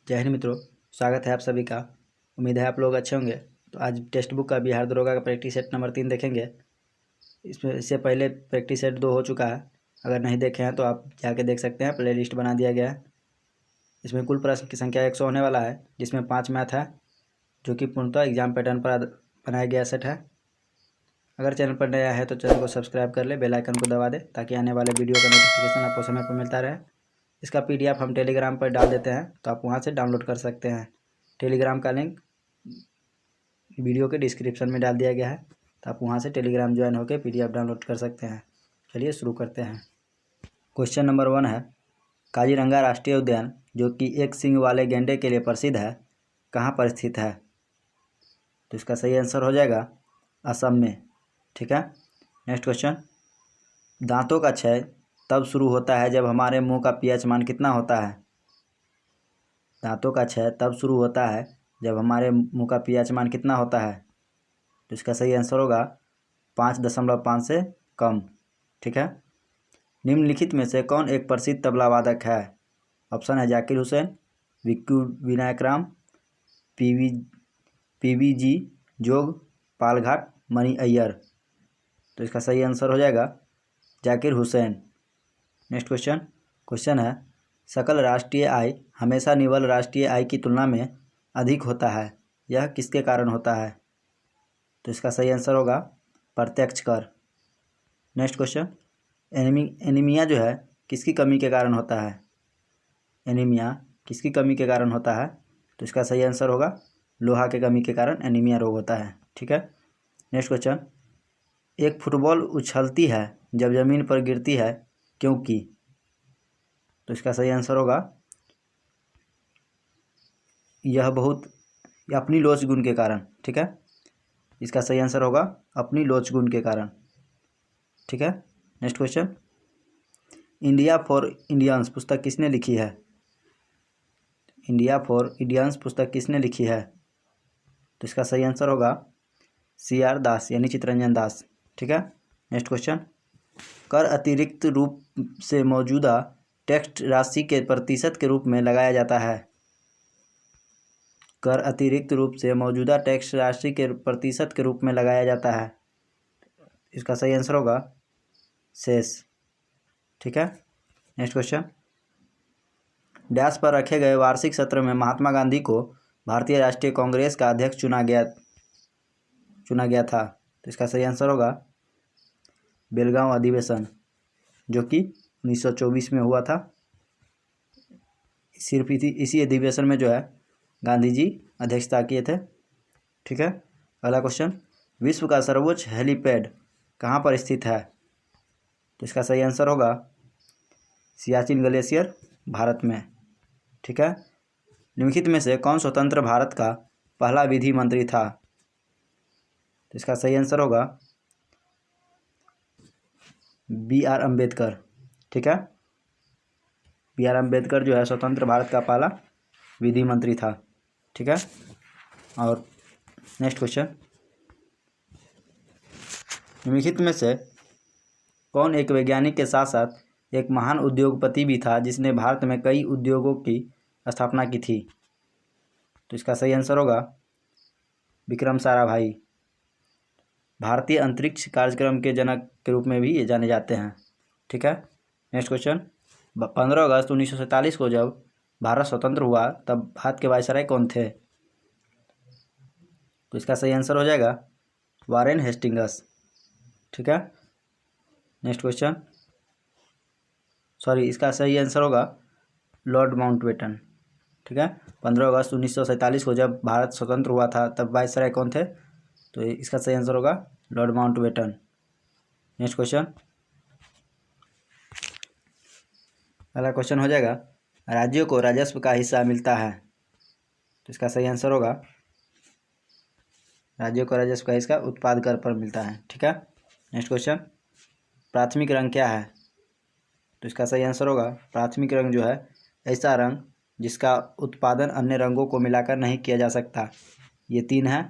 जय हिंद मित्रों, स्वागत है आप सभी का। उम्मीद है आप लोग अच्छे होंगे। तो आज टेक्स्ट बुक का बिहार दरोगा का प्रैक्टिस सेट नंबर 3 देखेंगे। इससे पहले प्रैक्टिस सेट 2 हो चुका है। अगर नहीं देखे हैं तो आप जाके देख सकते हैं, प्ले लिस्ट बना दिया गया है। इसमें कुल प्रश्न की संख्या 100 होने वाला है, जिसमें 5 मैथ है, जो कि पूर्णतः एग्जाम पैटर्न पर बनाया गया सेट है। अगर चैनल पर नया है तो चैनल को सब्सक्राइब कर ले, बेल आइकन को दबा दे, ताकि आने वाले वीडियो का नोटिफिकेशन आपको समय पर मिलता रहे। इसका पीडीएफ हम टेलीग्राम पर डाल देते हैं, तो आप वहां से डाउनलोड कर सकते हैं। टेलीग्राम का लिंक वीडियो के डिस्क्रिप्शन में डाल दिया गया है, तो आप वहां से टेलीग्राम ज्वाइन होकर पीडीएफ डाउनलोड कर सकते हैं। चलिए शुरू करते हैं। क्वेश्चन नंबर 1 है, काजीरंगा राष्ट्रीय उद्यान, जो कि एक सींग वाले गैंडे के लिए प्रसिद्ध है, कहाँ पर स्थित है? तो इसका सही आंसर हो जाएगा असम में। ठीक है। नेक्स्ट क्वेश्चन, दांतों का क्षय तब शुरू होता है जब हमारे मुंह का पीएच मान कितना होता है? दांतों का क्षय तब शुरू होता है जब हमारे मुंह का पीएच मान कितना होता है? तो इसका सही आंसर होगा 5.5 से कम। ठीक है। निम्नलिखित में से कौन एक प्रसिद्ध तबला वादक है? ऑप्शन है जाकिर हुसैन, विक्कू विनायक राम, पीवी जी जोग, पालघाट, मणि अय्यर। तो इसका सही आंसर हो जाएगा जाकिर हुसैन। नेक्स्ट क्वेश्चन है, सकल राष्ट्रीय आय हमेशा निव्वल राष्ट्रीय आय की तुलना में अधिक होता है, यह किसके कारण होता है? तो इसका सही आंसर होगा प्रत्यक्ष कर। नेक्स्ट क्वेश्चन, एनीमिया जो है किसकी कमी के कारण होता है? एनीमिया किसकी कमी के कारण होता है? तो इसका सही आंसर होगा लोहा के कमी के कारण एनीमिया रोग होता है। ठीक है। नेक्स्ट क्वेश्चन, एक फुटबॉल उछलती है जब जमीन पर गिरती है, क्योंकि? तो इसका सही आंसर होगा यह अपनी लोच गुण के कारण। ठीक है। इसका सही आंसर होगा अपनी लोच गुण के कारण। ठीक है। Next question, India for Indians पुस्तक किसने लिखी है? इंडिया फॉर इंडियंस पुस्तक किसने लिखी है? तो इसका सही आंसर होगा CR दास, यानी चित्तरंजन दास। ठीक है। नेक्स्ट क्वेश्चन, कर अतिरिक्त रूप से मौजूदा टैक्स राशि के प्रतिशत के रूप में लगाया जाता है? कर अतिरिक्त रूप से मौजूदा टैक्स राशि के प्रतिशत के रूप में लगाया जाता है। इसका सही आंसर होगा शेष। ठीक है। नेक्स्ट क्वेश्चन, डैश पर रखे गए वार्षिक सत्र में महात्मा गांधी को भारतीय राष्ट्रीय कांग्रेस का अध्यक्ष चुना गया था। तो इसका सही आंसर होगा बेलगांव अधिवेशन, जो कि 1924 में हुआ था। सिर्फ इसी अधिवेशन में जो है गांधी जी अध्यक्षता किए थे। ठीक है। अगला क्वेश्चन, विश्व का सर्वोच्च हेलीपैड कहाँ पर स्थित है? तो इसका सही आंसर होगा सियाचिन ग्लेशियर, भारत में। ठीक है। निम्नलिखित में से कौन स्वतंत्र भारत का पहला विधि मंत्री था? तो इसका सही आंसर होगा BR अम्बेडकर। ठीक है। BR अम्बेडकर जो है स्वतंत्र भारत का पहला विधि मंत्री था। ठीक है। और नेक्स्ट क्वेश्चन, निम्नलिखित में से कौन एक वैज्ञानिक के साथ साथ एक महान उद्योगपति भी था, जिसने भारत में कई उद्योगों की स्थापना की थी? तो इसका सही आंसर होगा विक्रम साराभाई। भारतीय अंतरिक्ष कार्यक्रम के जनक के रूप में भी ये जाने जाते हैं। ठीक है। नेक्स्ट क्वेश्चन, 15 अगस्त 1947 को जब भारत स्वतंत्र हुआ, तब भारत के वायसराय कौन थे? तो इसका सही आंसर हो जाएगा वारेन हेस्टिंग्स। ठीक है। नेक्स्ट क्वेश्चन, इसका सही आंसर होगा लॉर्ड माउंटबेटन। ठीक है। 15 अगस्त 1947 को जब भारत स्वतंत्र हुआ था, तब वायसराय कौन थे? तो इसका सही आंसर होगा लॉर्ड माउंटबेटन। नेक्स्ट क्वेश्चन, अगला क्वेश्चन हो जाएगा, राज्यों को राजस्व का हिस्सा मिलता है? तो इसका सही आंसर होगा राज्यों को राजस्व का हिस्सा उत्पाद कर पर मिलता है। ठीक है। नेक्स्ट क्वेश्चन, प्राथमिक रंग क्या है? तो इसका सही आंसर होगा प्राथमिक रंग जो है ऐसा रंग जिसका उत्पादन अन्य रंगों को मिलाकर नहीं किया जा सकता। ये 3 है,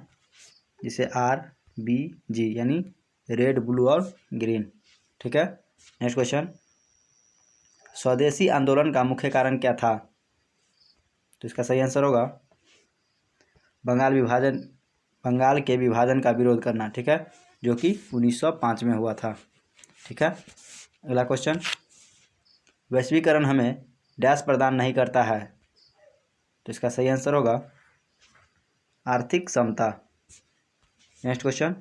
जिसे RBG, यानी रेड, ब्लू और ग्रीन। ठीक है। नेक्स्ट क्वेश्चन, स्वदेशी आंदोलन का मुख्य कारण क्या था? तो इसका सही आंसर होगा बंगाल के विभाजन का विरोध करना, ठीक है, जो कि 1905 में हुआ था। ठीक है, अगला क्वेश्चन, वैश्वीकरण हमें डैश प्रदान नहीं करता है। तो इसका सही आंसर होगा आर्थिक समता। नेक्स्ट क्वेश्चन,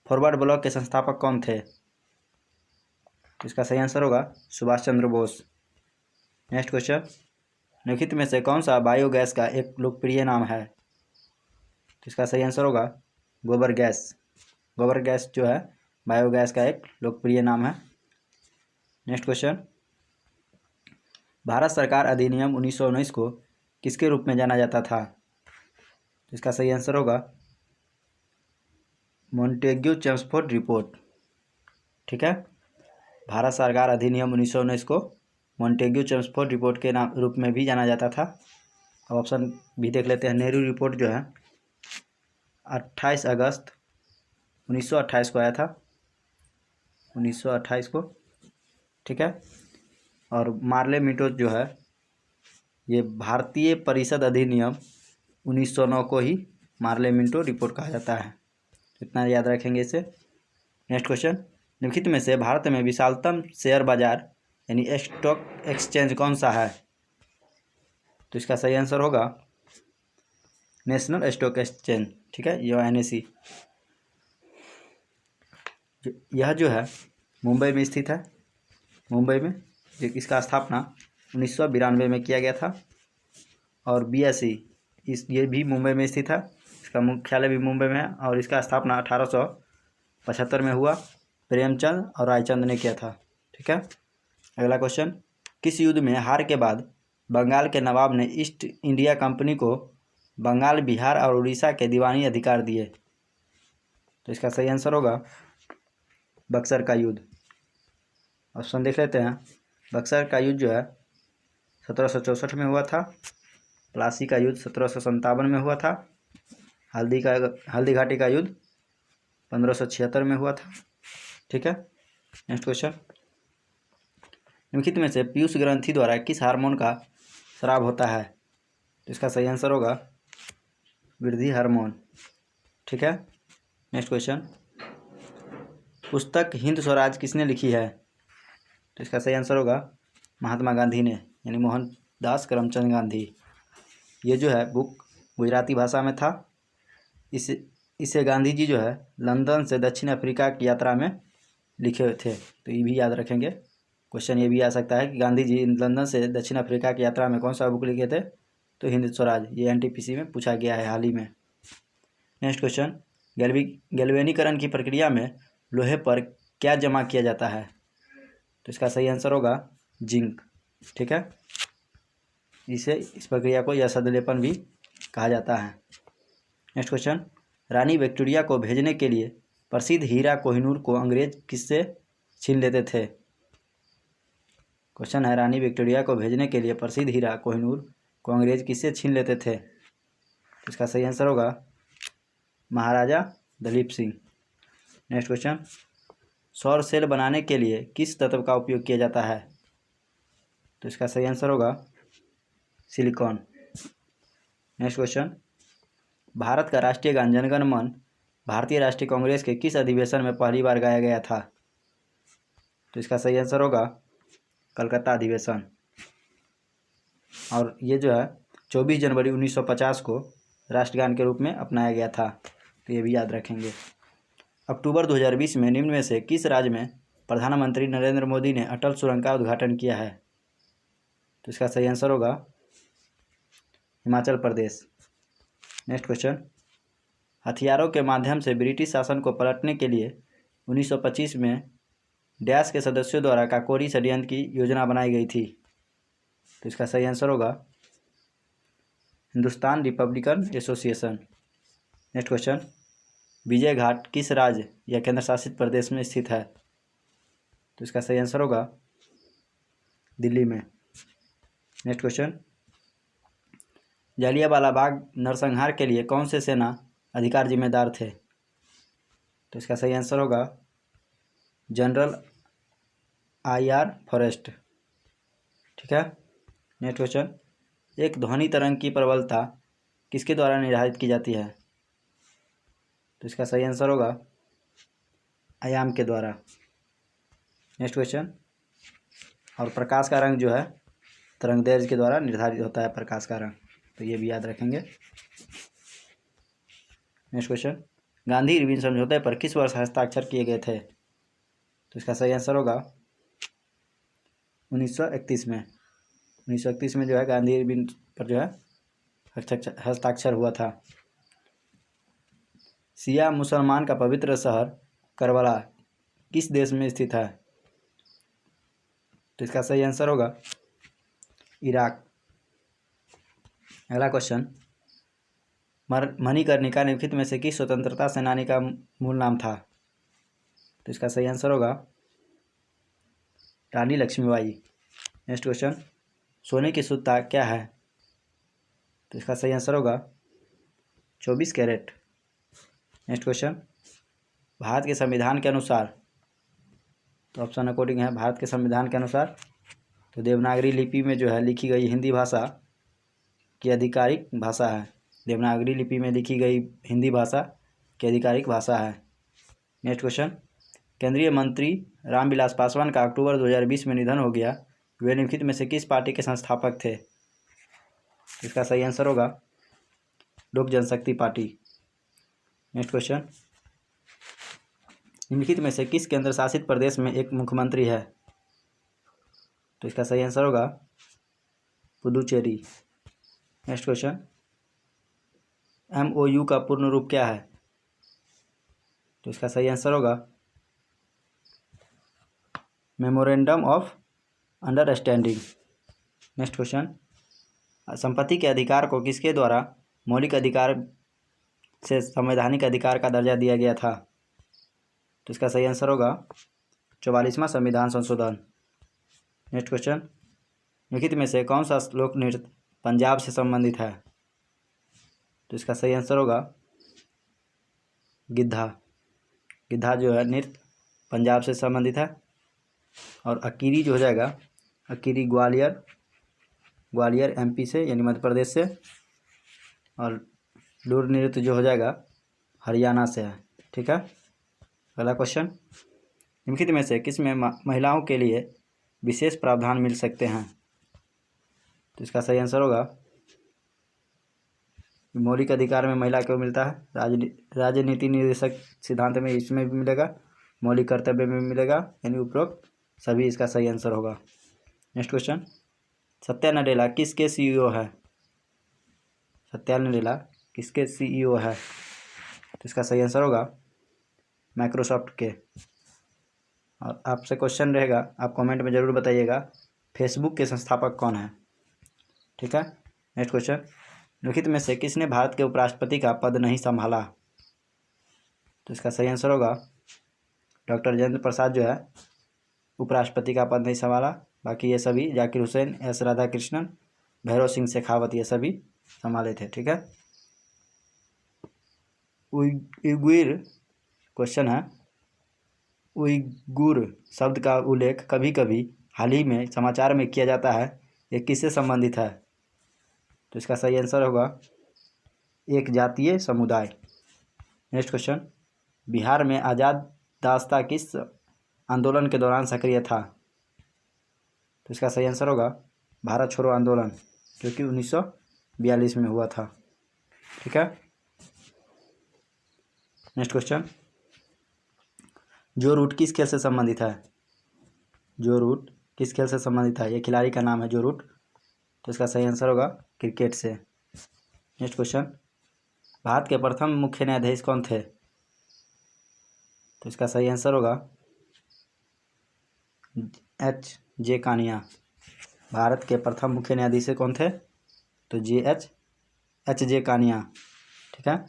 फॉरवर्ड ब्लॉक के संस्थापक कौन थे? तो इसका सही आंसर होगा सुभाष चंद्र बोस। नेक्स्ट क्वेश्चन, निम्नलिखित में से कौन सा बायोगैस का एक लोकप्रिय नाम है? तो इसका सही आंसर होगा गोबर गैस। गोबर गैस जो है बायोगैस का एक लोकप्रिय नाम है। नेक्स्ट क्वेश्चन, भारत सरकार अधिनियम 1919 को किसके रूप में जाना जाता था? तो इसका सही आंसर होगा मॉन्टेग्यू चेम्सफोर्ड रिपोर्ट। ठीक है, भारत सरकार अधिनियम 1919 को मॉन्टेग्यू चेम्सफोर्ड रिपोर्ट के नाम रूप में भी जाना जाता था। अब ऑप्शन भी देख लेते हैं। नेहरू रिपोर्ट जो है 28 अगस्त 1928 को आया था, 1928 को। ठीक है, और मार्ले मिंटो जो है ये भारतीय परिषद अधिनियम 1909 को ही मार्ले मिंटो रिपोर्ट कहा जाता है। इतना याद रखेंगे इसे। नेक्स्ट क्वेश्चन, निम्नलिखित में से भारत में विशालतम शेयर बाजार यानी स्टॉक एक्सचेंज कौन सा है? तो इसका सही आंसर होगा नेशनल स्टॉक एक्सचेंज। ठीक है, यह NSE यह जो है मुंबई में स्थित है। मुंबई में इसका स्थापना 1992 में किया गया था। और BSE ये भी मुंबई में स्थित है, इसका मुख्यालय भी मुंबई में है और इसका स्थापना 1875 में हुआ। प्रेमचंद और रायचंद ने किया था। ठीक है, अगला क्वेश्चन, किस युद्ध में हार के बाद बंगाल के नवाब ने ईस्ट इंडिया कंपनी को बंगाल, बिहार और उड़ीसा के दीवानी अधिकार दिए? तो इसका सही आंसर होगा बक्सर का युद्ध। ऑप्शन देख लेते हैं। बक्सर का युद्ध जो है 1764 में हुआ था। प्लासी का युद्ध 1757 में हुआ था। हल्दी घाटी का युद्ध 1576 में हुआ था। ठीक है, नेक्स्ट क्वेश्चन, निम्नलिखित में से पीयूष ग्रंथि द्वारा किस हार्मोन का स्राव होता है? तो इसका सही आंसर होगा वृद्धि हार्मोन। ठीक है, नेक्स्ट क्वेश्चन, पुस्तक हिंद स्वराज किसने लिखी है? तो इसका सही आंसर होगा महात्मा गांधी ने, यानी मोहनदास करमचंद गांधी। ये जो है बुक गुजराती भाषा में था। इसे गांधी जी जो है लंदन से दक्षिण अफ्रीका की यात्रा में लिखे थे। तो ये भी याद रखेंगे। क्वेश्चन ये भी आ सकता है कि गांधी जी लंदन से दक्षिण अफ्रीका की यात्रा में कौन सा बुक लिखे थे? तो हिंद स्वराज। ये NTPC में पूछा गया है हाल ही में। नेक्स्ट क्वेश्चन, गैल्वेनीकरण की प्रक्रिया में लोहे पर क्या जमा किया जाता है? तो इसका सही आंसर होगा जिंक। ठीक है, इस प्रक्रिया को यशलेपन भी कहा जाता है। नेक्स्ट क्वेश्चन, रानी विक्टोरिया को भेजने के लिए प्रसिद्ध हीरा कोहिनूर को अंग्रेज किससे छीन लेते थे? क्वेश्चन है, रानी विक्टोरिया को भेजने के लिए प्रसिद्ध हीरा कोहिनूर को अंग्रेज किससे छीन लेते थे? तो इसका सही आंसर होगा महाराजा दलीप सिंह। नेक्स्ट क्वेश्चन, सौर सेल बनाने के लिए किस तत्व का उपयोग किया जाता है? तो इसका सही आंसर होगा सिलिकॉन। नेक्स्ट क्वेश्चन, भारत का राष्ट्रीय गान जन गण मन भारतीय राष्ट्रीय कांग्रेस के किस अधिवेशन में पहली बार गाया गया था? तो इसका सही आंसर होगा कलकत्ता अधिवेशन। और ये जो है 24 जनवरी 1950 को राष्ट्रगान के रूप में अपनाया गया था। तो ये भी याद रखेंगे। अक्टूबर 2020 में निम्न में से किस राज्य में प्रधानमंत्री नरेंद्र मोदी ने अटल सुरंग का उद्घाटन किया है? तो इसका सही आंसर होगा हिमाचल प्रदेश। नेक्स्ट क्वेश्चन, हथियारों के माध्यम से ब्रिटिश शासन को पलटने के लिए 1925 में डैश के सदस्यों द्वारा काकोरी षड्यंत्र की योजना बनाई गई थी? तो इसका सही आंसर होगा Hindustan Republican Association. Next question, Vijay Ghat किस राज्य या केंद्र शासित प्रदेश में स्थित है? तो इसका सही आंसर होगा दिल्ली में। नेक्स्ट क्वेश्चन, जालियांवाला बाग नरसंहार के लिए कौन से सेना अधिकारी जिम्मेदार थे? तो इसका सही आंसर होगा जनरल IR फॉरेस्ट। ठीक है, नेक्स्ट क्वेश्चन, एक ध्वनि तरंग की प्रबलता किसके द्वारा निर्धारित की जाती है? तो इसका सही आंसर होगा आयाम के द्वारा। Next question. और प्रकाश का रंग जो है तरंगदैर्घ्य के द्वारा निर्धारित होता है प्रकाश का रंग, तो ये भी याद रखेंगे। Next question. गांधी इरविन समझौते पर किस वर्ष हस्ताक्षर किए गए थे? तो इसका सही आंसर होगा 1931 में। 1931 में जो है गांधी इरविन पर जो है हस्ताक्षर हुआ था। शिया मुसलमान का पवित्र शहर करबला किस देश में स्थित है? तो इसका सही आंसर होगा इराक। अगला क्वेश्चन। मणिकर्णिका निम्नलिखित में से किस स्वतंत्रता सेनानी का मूल नाम था? तो इसका सही आंसर होगा रानी लक्ष्मीबाई। Next question. सोने की शुद्धता क्या है? तो इसका सही आंसर होगा 24 कैरेट। Next question. भारत के संविधान के अनुसार, तो ऑप्शन अकॉर्डिंग है भारत के संविधान के अनुसार तो देवनागरी लिपि में जो है लिखी गई हिंदी भाषा की आधिकारिक भाषा है। देवनागरी लिपि में लिखी गई हिंदी भाषा की आधिकारिक भाषा है। Next question. केंद्रीय मंत्री रामविलास पासवान का अक्टूबर 2020 में निधन हो गया। वे निम्नलिखित में से किस पार्टी के संस्थापक थे? इसका सही आंसर होगा लोक जनशक्ति पार्टी। Next question. निम्नलिखित में से किस केंद्र शासित प्रदेश में एक मुख्यमंत्री है? तो इसका सही आंसर होगा पुदुचेरी। Next question. MOU का पूर्ण रूप क्या है? तो इसका सही आंसर होगा memorandum of understanding. Next question. संपत्ति के अधिकार को किसके द्वारा मौलिक अधिकार से संवैधानिक अधिकार का दर्जा दिया गया था? तो इसका सही आंसर होगा 44वां संविधान संशोधन। Next question. निम्नलिखित में से कौन सा लोक नृत्य पंजाब से संबंधित है? तो इसका सही आंसर होगा गिद्धा। गिद्धा जो है नृत्य पंजाब से संबंधित है। और अकीरी जो हो जाएगा अकीरी ग्वालियर MP से यानी मध्य प्रदेश से। और लूर नृत्य जो हो जाएगा हरियाणा से है। ठीक है। अगला क्वेश्चन। निम्नलिखित में से किस में महिलाओं के लिए विशेष प्रावधान मिल सकते हैं? तो इसका सही आंसर होगा मौलिक अधिकार में महिला को मिलता है। राजनीति निर्देशक सिद्धांत में इसमें भी मिलेगा, मौलिक कर्तव्य में भी मिलेगा, यानी उपरोक्त सभी इसका सही आंसर होगा। Next question. सत्या नडेला किसके CEO है? सत्या नडेला किसके CEO है? तो इसका सही आंसर होगा माइक्रोसॉफ्ट के। और आपसे क्वेश्चन रहेगा, आप कमेंट में ज़रूर बताइएगा फेसबुक के संस्थापक कौन है। ठीक है। Next question. निम्नलिखित में से किसने भारत के उपराष्ट्रपति का पद नहीं संभाला? तो इसका सही आंसर होगा डॉक्टर राजेंद्र प्रसाद जो है उपराष्ट्रपति का पद नहीं संभाला। बाकी ये सभी जाकिर हुसैन, S राधाकृष्णन, भैरव सिंह शेखावत ये सभी संभाले थे। ठीक है। उइगुर क्वेश्चन है, उइगुर शब्द का उल्लेख कभी कभी हाल ही में समाचार में किया जाता है, ये किससे संबंधित है? तो इसका सही आंसर होगा एक जातीय समुदाय। Next question. बिहार में आज़ाद दास्ता किस आंदोलन के दौरान सक्रिय था? तो इसका सही आंसर होगा भारत छोड़ो आंदोलन, जो कि 1942 में हुआ था। ठीक है। Next question. जो रूट किस खेल से संबंधित है? जो रूट किस खेल से संबंधित है? ये खिलाड़ी का नाम है जो रूट। तो इसका सही आंसर होगा क्रिकेट से। Next question. भारत के प्रथम मुख्य न्यायाधीश कौन थे? तो इसका सही आंसर होगा H.J. कानिया। भारत के प्रथम मुख्य न्यायाधीश कौन थे? तो H.J. कानिया। ठीक है।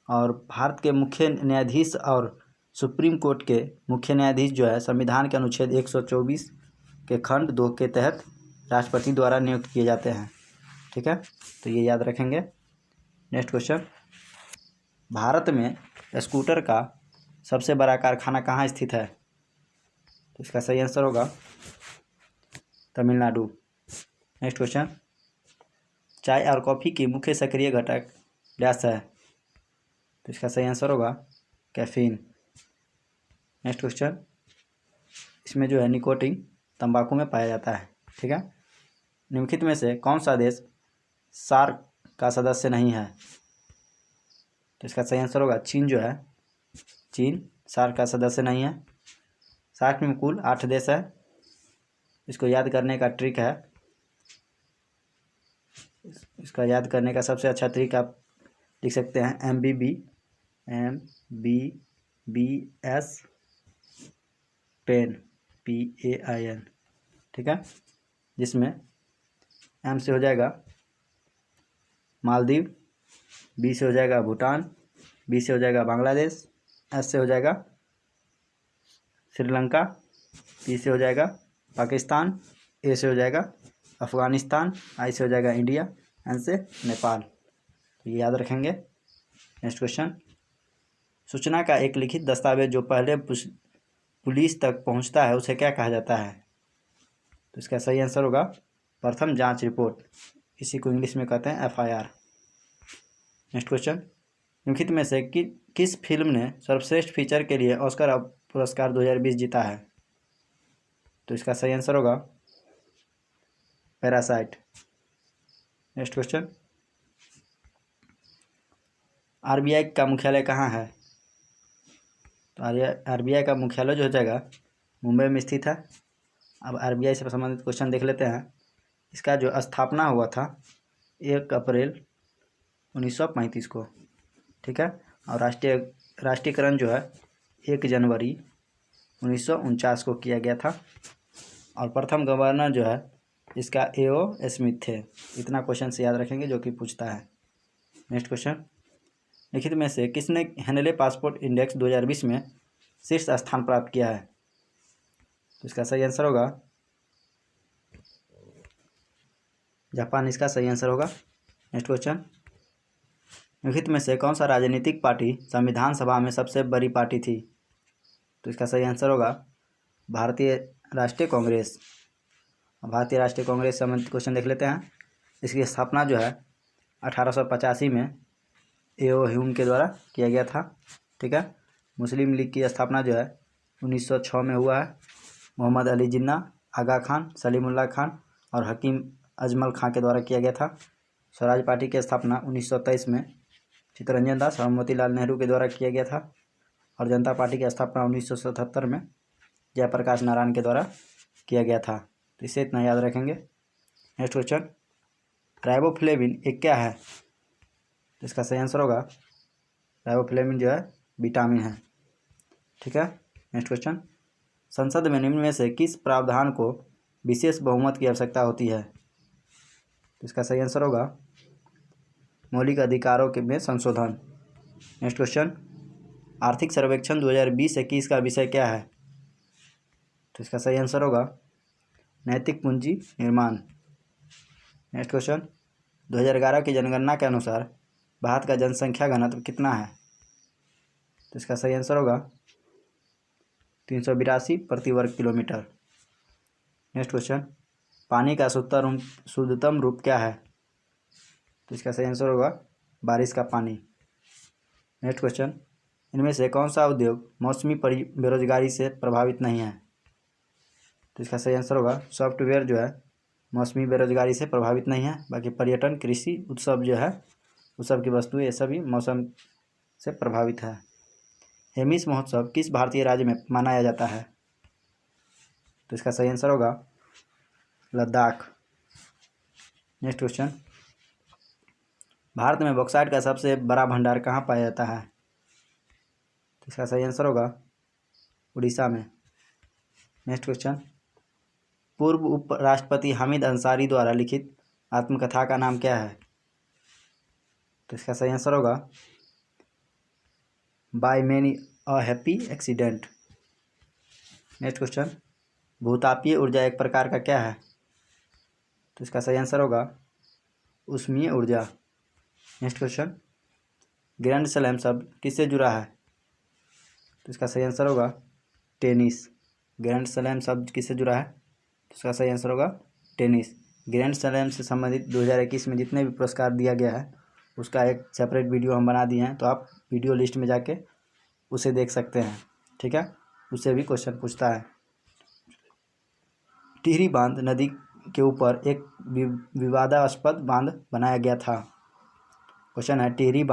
और भारत के मुख्य न्यायाधीश और सुप्रीम कोर्ट के मुख्य न्यायाधीश जो है संविधान के अनुच्छेद 124 के खंड 2 के तहत राष्ट्रपति द्वारा नियुक्त किए जाते हैं। ठीक है। तो ये याद रखेंगे। Next question. भारत में स्कूटर का सबसे बड़ा कारखाना कहाँ स्थित है? तो इसका सही आंसर होगा तमिलनाडु। Next question. चाय और कॉफ़ी की मुख्य सक्रिय घटक डैश है। तो इसका सही आंसर होगा कैफीन। नेक्स्ट क्वेश्चन, इसमें जो है निकोटीन तंबाकू में पाया जाता है। ठीक है, निम्नलिखित में से कौन सा देश सार्क का सदस्य नहीं है? तो इसका सही आंसर होगा चीन जो है, चीन सार्क का सदस्य नहीं है। सार्क में कुल 8 देश है। इसको याद करने का ट्रिक है, इसका याद करने का सबसे अच्छा ट्रिक आप लिख सकते हैं MBBS पेन PAIN। ठीक है, जिसमें M से हो जाएगा मालदीव, B से हो जाएगा भूटान, B से हो जाएगा बांग्लादेश, S से हो जाएगा श्रीलंका, P से हो जाएगा पाकिस्तान, A से हो जाएगा अफ़गानिस्तान, I से हो जाएगा इंडिया, N से नेपाल। तो ये याद रखेंगे। नेक्स्ट क्वेश्चन, सूचना का एक लिखित दस्तावेज जो पहले पुलिस तक पहुंचता है उसे क्या कहा जाता है? तो इसका सही आंसर होगा प्रथम जांच रिपोर्ट। इसी को इंग्लिश में कहते हैं FIR। नेक्स्ट क्वेश्चन, निम्नलिखित में से किस फिल्म ने सर्वश्रेष्ठ फीचर के लिए ऑस्कर पुरस्कार 2020 जीता है? तो इसका सही आंसर होगा पैरासाइट। नेक्स्ट क्वेश्चन, RBI का मुख्यालय कहाँ है? तो RBI का मुख्यालय जो हो जाएगा मुंबई में स्थित है। अब RBI से संबंधित क्वेश्चन देख लेते हैं। इसका जो स्थापना हुआ था 1 अप्रैल 1935 को। ठीक है, और राष्ट्रीयकरण जो है 1 जनवरी 1949 को किया गया था। और प्रथम गवर्नर जो है इसका A.O. स्मिथ थे। इतना क्वेश्चन से याद रखेंगे जो कि पूछता है। नेक्स्ट क्वेश्चन, लिखित में से किसने हेनले पासपोर्ट इंडेक्स 2020 में शीर्ष स्थान प्राप्त किया है? तो इसका सही आंसर होगा जापान। इसका सही आंसर होगा। नेक्स्ट क्वेश्चन, निम्नलिखित में से कौन सा राजनीतिक पार्टी संविधान सभा में सबसे बड़ी पार्टी थी? तो इसका सही आंसर होगा भारतीय राष्ट्रीय कांग्रेस। भारतीय राष्ट्रीय कांग्रेस संबंधित क्वेश्चन देख लेते हैं। इसकी स्थापना जो है 1885 में A.O. ह्यूम के द्वारा किया गया था। ठीक है, मुस्लिम लीग की स्थापना जो है 1906 में हुआ है। मोहम्मद अली जिन्ना, आगा खान, सलीमुल्लाह खान और हकीम अजमल खां के द्वारा किया गया था। स्वराज पार्टी की स्थापना 1923 में चित्तरंजन दास और मोतीलाल नेहरू के द्वारा किया गया था। और जनता पार्टी की स्थापना 1977 में जयप्रकाश नारायण के द्वारा किया गया था। तो इसे इतना याद रखेंगे। नेक्स्ट क्वेश्चन, राइबोफ्लेविन एक क्या है? तो इसका सही आंसर होगा राइबोफ्लेविन जो है विटामिन है। ठीक है, नेक्स्ट क्वेश्चन, संसद में निम्न में से किस प्रावधान को विशेष बहुमत की आवश्यकता होती है? तो इसका सही आंसर होगा मौलिक अधिकारों के में संशोधन। नेक्स्ट क्वेश्चन, आर्थिक सर्वेक्षण 2020-21 का विषय क्या है? तो इसका सही आंसर होगा नैतिक पूंजी निर्माण। नेक्स्ट क्वेश्चन, 2011 की जनगणना के अनुसार भारत का जनसंख्या घनत्व कितना है? तो इसका सही आंसर होगा 382 प्रति वर्ग किलोमीटर। नेक्स्ट क्वेश्चन, पानी का शुद्धतम रूप क्या है? तो इसका सही आंसर होगा बारिश का पानी। नेक्स्ट क्वेश्चन, इनमें से कौन सा उद्योग मौसमी बेरोजगारी से प्रभावित नहीं है? तो इसका सही आंसर होगा सॉफ्टवेयर जो है मौसमी बेरोजगारी से प्रभावित नहीं है। बाकी पर्यटन, कृषि, उत्सव जो है उत्सव की वस्तुएं ये सभी मौसम से प्रभावित है। हेमिस महोत्सव किस भारतीय राज्य में मनाया जाता है? तो इसका सही आंसर होगा लद्दाख। नेक्स्ट क्वेश्चन, भारत में बॉक्साइट का सबसे बड़ा भंडार कहाँ पाया जाता है? तो इसका सही आंसर होगा उड़ीसा में। नेक्स्ट क्वेश्चन, पूर्व उपराष्ट्रपति हामिद अंसारी द्वारा लिखित आत्मकथा का नाम क्या है? तो इसका सही आंसर होगा by many a happy accident. Next question, भूतापीय ऊर्जा एक प्रकार का क्या है? तो इसका सही आंसर होगा ऊष्मीय ऊर्जा। नेक्स्ट क्वेश्चन, ग्रैंड स्लैम शब्द किससे जुड़ा है? तो इसका सही आंसर होगा टेनिस। ग्रैंड स्लैम शब्द किससे जुड़ा है? तो इसका सही आंसर होगा टेनिस। ग्रैंड स्लैम से संबंधित 2021 में जितने भी पुरस्कार दिया गया है उसका एक सेपरेट वीडियो हम बना दिए हैं, तो आप वीडियो लिस्ट में जाके उसे देख सकते हैं। ठीक है, उससे भी क्वेश्चन पूछता है। टिहरी बांध नदी के ऊपर एक विवादास्पद बांध बनाया गया था। क्वेश्चन है, टिहरी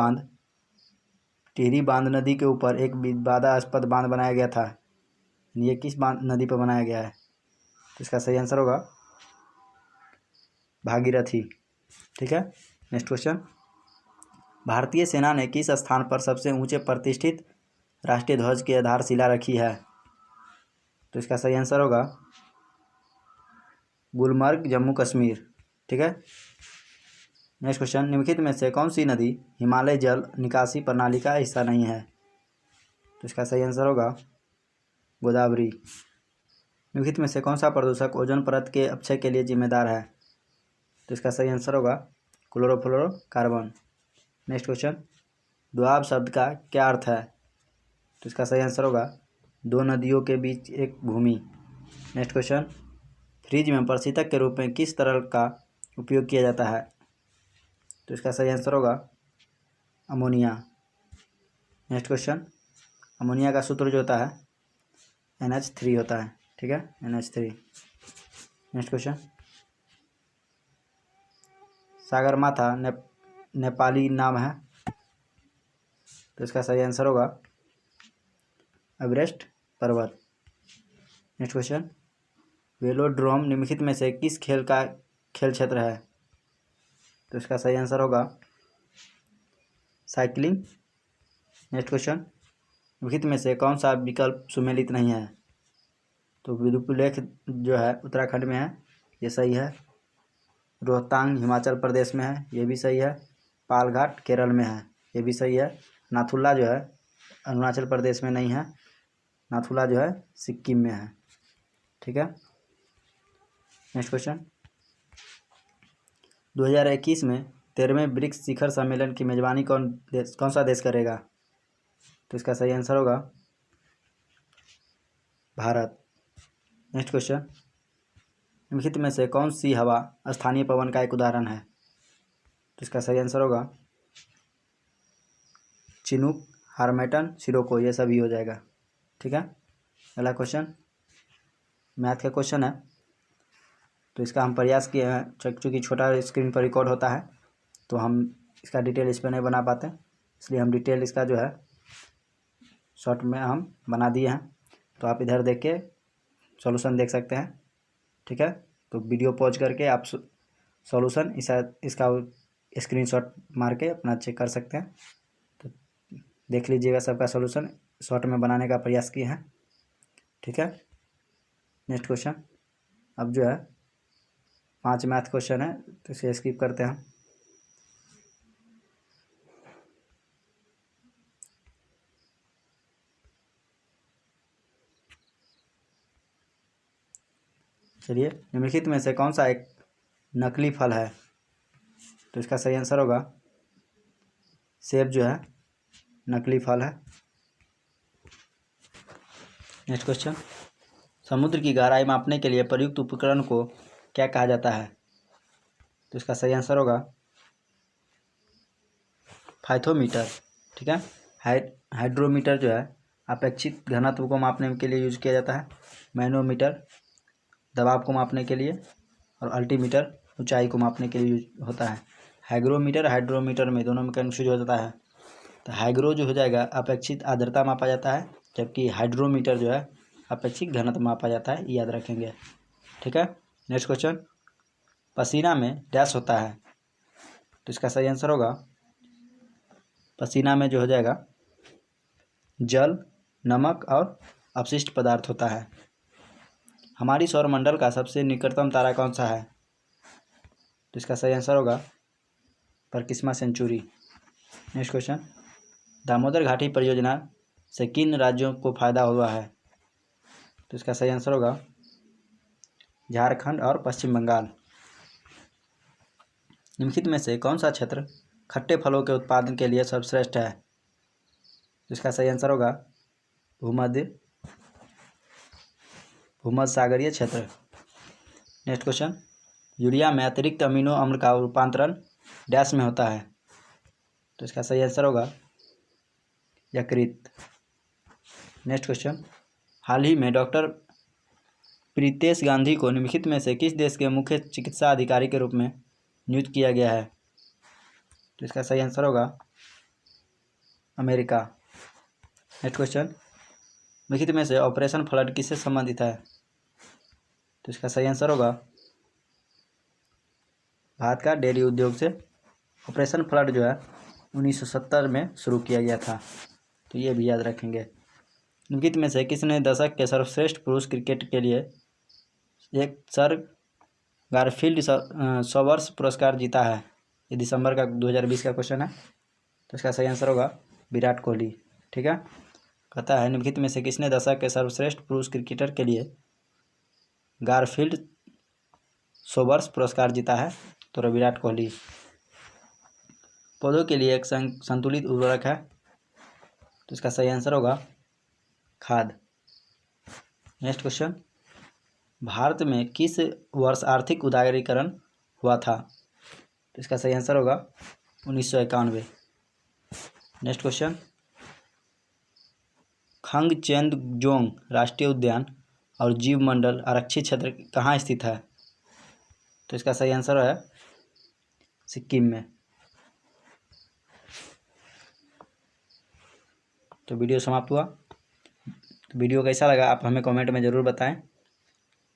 बांध नदी के ऊपर एक विवादास्पद बांध बनाया गया था, ये किस नदी पर बनाया गया है? तो इसका सही आंसर होगा भागीरथी। ठीक है, नेक्स्ट क्वेश्चन, भारतीय सेना ने किस स्थान पर सबसे ऊंचे प्रतिष्ठित राष्ट्रीय ध्वज की आधारशिला रखी है? तो इसका सही आंसर होगा गुलमर्ग, जम्मू कश्मीर। ठीक है, नेक्स्ट क्वेश्चन, निम्नलिखित में से कौन सी नदी हिमालय जल निकासी प्रणाली का हिस्सा नहीं है? तो इसका सही आंसर होगा गोदावरी। निम्नलिखित में से कौन सा प्रदूषक ओजोन परत के अपक्षय के लिए जिम्मेदार है? तो इसका सही आंसर होगा क्लोरोफ्लोरोकार्बन। नेक्स्ट क्वेश्चन, दोआब शब्द का क्या अर्थ है? तो इसका सही आंसर होगा दो नदियों के बीच एक भूमि। नेक्स्ट क्वेश्चन, फ्रिज में प्रशीतक के रूप में किस तरल का उपयोग किया जाता है? तो इसका सही आंसर होगा अमोनिया। नेक्स्ट क्वेश्चन, अमोनिया का सूत्र जो होता है NH3 होता है। ठीक है, NH3। Next question, Sagarmatha Nepali नाम है, तो इसका सही आंसर होगा एवरेस्ट पर्वत। नेक्स्ट क्वेश्चन, वेलोड्रोम निम्नलिखित में से किस खेल का खेल क्षेत्र है? तो इसका सही आंसर होगा साइकिलिंग। नेक्स्ट क्वेश्चन, निम्नलिखित में से कौन सा विकल्प सुमेलित नहीं है? तो विदुपुलेख जो है उत्तराखंड में है, ये सही है। रोहतांग हिमाचल प्रदेश में है, ये भी सही है। पालघाट केरल में है, ये भी सही है। नाथुला जो है अरुणाचल प्रदेश में नहीं है, नाथुला जो है सिक्किम में है। ठीक है, नेक्स्ट क्वेश्चन, 2021 में 13वें ब्रिक्स शिखर सम्मेलन की मेजबानी कौन सा देश करेगा? तो इसका सही आंसर होगा भारत। नेक्स्ट क्वेश्चन, निम्नलिखित में से कौन सी हवा स्थानीय पवन का एक उदाहरण है? तो इसका सही आंसर होगा चिनूक, हार्मेटन, सिरोको, ये सभी हो जाएगा। ठीक है, अगला क्वेश्चन मैथ का क्वेश्चन है, तो इसका हम प्रयास किए हैं, चूँकि छोटा स्क्रीन पर रिकॉर्ड होता है तो हम इसका डिटेल इस पर नहीं बना पाते, इसलिए हम डिटेल इसका जो है शॉर्ट में हम बना दिए हैं, तो आप इधर देख के सॉल्यूशन देख सकते हैं। ठीक है, तो वीडियो पॉज करके आप सॉल्यूशन इसका स्क्रीनशॉट मार के अपना चेक कर सकते हैं। तो देख लीजिएगा, सबका सॉल्यूशन शॉर्ट में बनाने का प्रयास किए हैं। ठीक है, नेक्स्ट क्वेश्चन, अब जो है 5 मैथ क्वेश्चन है, तो इसे स्किप करते हैं। चलिए, निम्नलिखित में से कौन सा एक नकली फल है? तो इसका सही आंसर होगा सेब जो है नकली फल है। नेक्स्ट क्वेश्चन, समुद्र की गहराई मापने के लिए प्रयुक्त उपकरण को क्या कहा जाता है? तो इसका सही आंसर होगा पाइथोमीटर। ठीक है, हाइड्रोमीटर जो है अपेक्षित घनत्व को मापने के लिए यूज किया जाता है। मैनोमीटर दबाव को मापने के लिए, और अल्टीमीटर ऊंचाई को मापने के लिए यूज होता है। हाइग्रोमीटर हाइड्रोमीटर में दोनों में कन्फ्यूज हो जाता है, तो हाइग्रो जो हो जाएगा अपेक्षित आर्द्रता मापा जाता है, जबकि हाइड्रोमीटर जो है अपेक्षित घनत्व मापा जाता है, याद रखेंगे। ठीक है, नेक्स्ट क्वेश्चन, पसीना में डैश होता है? तो इसका सही आंसर होगा पसीना में जो हो जाएगा जल, नमक और अपशिष्ट पदार्थ होता है। हमारी सौरमंडल का सबसे निकटतम तारा कौन सा है? तो इसका सही आंसर होगा परकिस्मा सेंचुरी। नेक्स्ट क्वेश्चन, दामोदर घाटी परियोजना से किन राज्यों को फायदा हुआ है? तो इसका सही आंसर होगा झारखंड और पश्चिम बंगाल। निम्नलिखित में से कौन सा क्षेत्र खट्टे फलों के उत्पादन के लिए सर्वश्रेष्ठ है? तो इसका सही आंसर होगा भूमध्य सागरीय क्षेत्र। नेक्स्ट क्वेश्चन, यूरिया में अतिरिक्त अमीनो अम्ल का रूपांतरण डैश में होता है। तो इसका सही आंसर होगा यकृत। नेक्स्ट क्वेश्चन, हाल ही में डॉक्टर प्रीतेश गांधी को निम्नलिखित में से किस देश के मुख्य चिकित्सा अधिकारी के रूप में नियुक्त किया गया है? तो इसका सही आंसर होगा अमेरिका। नेक्स्ट क्वेश्चन, निम्नलिखित में से ऑपरेशन फ्लड किससे संबंधित है? तो इसका सही आंसर होगा भारत का डेयरी उद्योग से। ऑपरेशन फ्लड जो है 1970 में शुरू किया गया था, तो ये भी याद रखेंगे। निम्नलिखित में से किसने दशक के सर्वश्रेष्ठ पुरुष क्रिकेट के लिए एक सर गारफील्ड सोबर्स पुरस्कार जीता है? ये दिसंबर का 2020 का क्वेश्चन है, तो इसका सही आंसर होगा विराट कोहली। ठीक है, कहता है निम्नलिखित में से किसने दशक के सर्वश्रेष्ठ पुरुष क्रिकेटर के लिए गारफील्ड सोबर्स पुरस्कार जीता है? तो विराट कोहली। पौधों के लिए एक संतुलित उर्वरक है, तो इसका सही आंसर होगा खाद। नेक्स्ट क्वेश्चन, भारत में किस वर्ष आर्थिक उदारीकरण हुआ था? तो इसका सही आंसर होगा 1991। नेक्स्ट क्वेश्चन, खंगचेंदजोंग राष्ट्रीय उद्यान और जीव मंडल आरक्षित क्षेत्र कहाँ स्थित है? तो इसका सही आंसर है सिक्किम में। तो वीडियो समाप्त हुआ। तो वीडियो कैसा लगा आप हमें कमेंट में ज़रूर बताएं,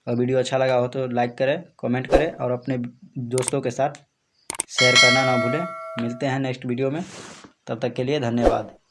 और वीडियो अच्छा लगा हो तो लाइक करें, कमेंट करें और अपने दोस्तों के साथ शेयर करना ना भूलें। मिलते हैं नेक्स्ट वीडियो में, तब तक के लिए धन्यवाद।